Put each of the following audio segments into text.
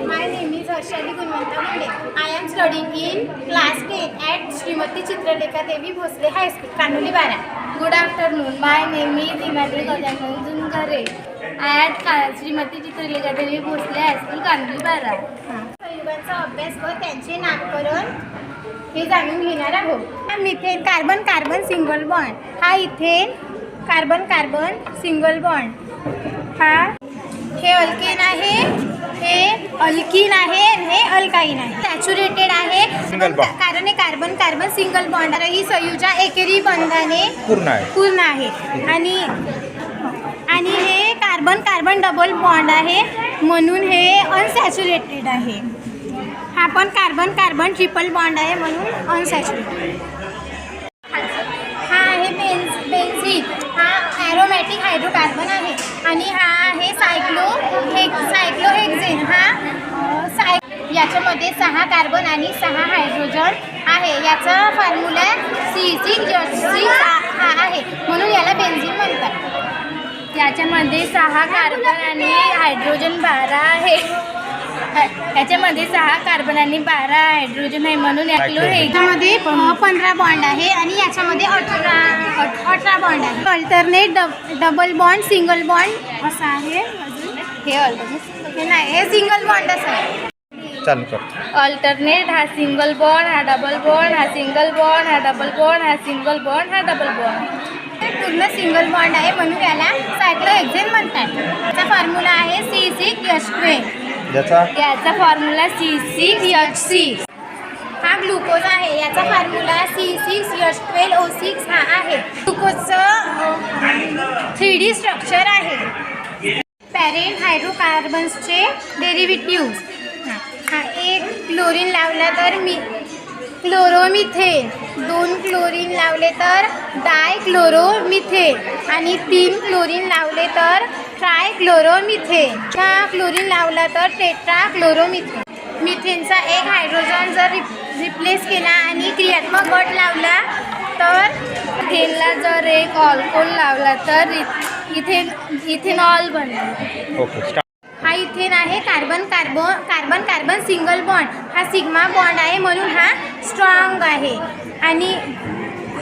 My name is Harshali Gunwanta Munde. I am studying in class 10 at Srimati Chitralekha Devi Bhosle High School, Kanoli Bara. Good afternoon. My name is Imani Gajanan Zungare at Srimati Chitralekha Devi Bhosle High School, Kanoli Bara. संयुगांचा अभ्यास व त्यांचे नामकरण हे जाणून घेणार आहोत. Methane carbon carbon single bond. हा ethane carbon carbon single bond. हे अल्केन आहे, हे अल्कीन आहे, हे अल्काईन आहे. सॅच्युरेटेड आहे कारण हे कार्बन कार्बन सिंगल बॉन्ड. ही संयुजा एकेरी बंधाने पूर्ण आहे आणि हे कार्बन कार्बन डबल बॉन्ड आहे म्हणून हे अनसॅच्युरेटेड आहे. हा पण कार्बन कार्बन ट्रिपल बॉन्ड आहे म्हणून अनसॅच्युरेटेड. हा आहे बेन्झीन. हा ॲरोमॅटिक हायड्रोकार्बन आहे आणि हा आहे सायक्लोहेक्झेन. हा याच्यामध्ये 6 कार्बन आणि 6 हायड्रोजन आहे. याचा फॉर्म्युला C6H6 हा आहे म्हणून याला बेन्झीन म्हणतात. याच्यामध्ये 6 कार्बन आणि हायड्रोजन 12 आहे. याच्यामध्ये 6 कार्बन आणि 12 हायड्रोजन आहे म्हणून याच्यामध्ये 15 बॉन्ड आहे आणि याच्यामध्ये 18 बॉन्ड आहे. Alternate double bond single bond असं आहे. हे नाही, हे सिंगल बॉन्ड असं आहे. अल्टरनेट हा सिंगल बॉन्ड, हा डबल बॉन्ड, हा सिंगल बॉन्ड, हा डबल बॉन्ड, हा सिंगल बॉन्ड, हा डबल बॉन्ड. पूर्ण सिंगल बॉन्ड आहे म्हणून याला सायक्लोहेक्झेन म्हणतात. याचा फॉर्म्युला आहे C6H12. याचा फॉर्म्युला C6H6. हा ग्लुकोज आहे. याचा फॉर्म्युला C6H12O6 हा आहे. ग्लुकोजचं 3D स्ट्रक्चर आहे. पॅरेंट हायड्रोकार्बन्सचे डेरिव्हेटिव्ह. हा एक क्लोरीन लावला तर क्लोरोमिथेन, 2 क्लोरीन लावले तर डायक्लोरोमिथेन आणि 3 क्लोरीन लावले तर ट्रायक्लोरोमिथेन. 4 क्लोरीन लावला तर टेट्राक्लोरोमिथेन. मिथेनचा एक हायड्रोजन जर रिप्लेस केला आणि क्रियात्मक गट लावला तर इथेनला जर एक अल्कोहोल लावला तर इथेनॉल बनतो. हा इथेन आहे. Carbon carbon single bond. हा सिग्मा बॉन्ड आहे म्हणून हा स्ट्रॉंग आहे. आणि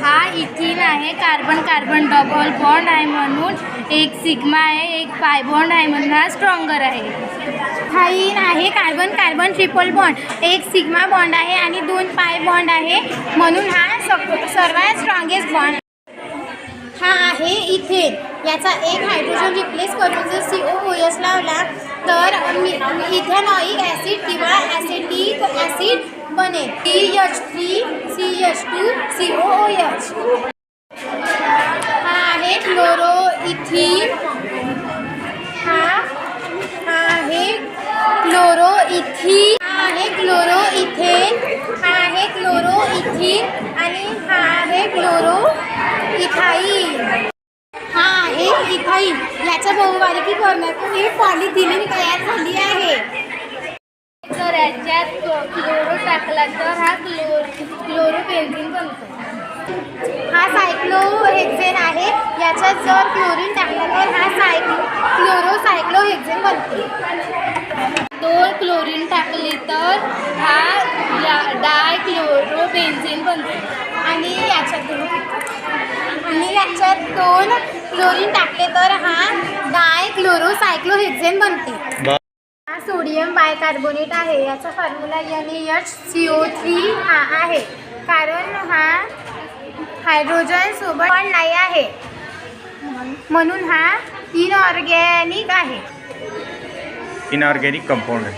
हा इथीन आहे. कार्बन कार्बन डबल बॉन्ड आहे म्हणून एक सिग्मा आहे, एक पाय बॉन्ड आहे म्हणून हा स्ट्रॉंगर आहे. थाईन आहे. Carbon carbon triple bond. एक सिग्मा बॉन्ड आहे आणि 2 पाय बॉन्ड आहे म्हणून हा सर्वात स्ट्रॉंगेस्ट बॉन्ड. हा आहे इथेन. याचा एक हायड्रोजन रिप्लेस करून जर COOH लावला तर इथेनॉइक ॲसिड किंवा ॲसिटिक ॲसिड बनेल. CH3CH2COOH. हा आहे क्लोरोइथीन. हा आहे क्लोरोइथीन. हा आहे क्लोरोइथेन. हा आहे क्लोरोइथीन आणि हा आहे क्लोरोइथाईन. हा आहे इथाईन. याच्या बहुवार्षिकी करण्यातून ही पॉलिथिलीन तयार झाली आहे. जर याच्यात क्लोरो टाकला तर हा क्लोरोबेन्झीन बनतो. हा सायक्लोहेक्झेन आहे. याच्यात जर क्लोरीन टाकलं तर हा क्लोरोसायक्लोहेक्झेन बनते. 2 क्लोरीन टाकले तर हा डायक्लोरोबेन्झीन बनतो. आणि याच्यात 2 क्लोरीन टाकले तर हा डायक्लोरोसायक्लोहेक्झेन बनते. हा सोडियम बायकार्बोनेट आहे. याचा फॉर्म्युला NaHCO3 हा आहे कारण हा हायड्रोजन सोबत पण नाही आहे म्हणून हा इनऑर्गॅनिक आहे. इनऑर्गॅनिक कंपाउंड आहे.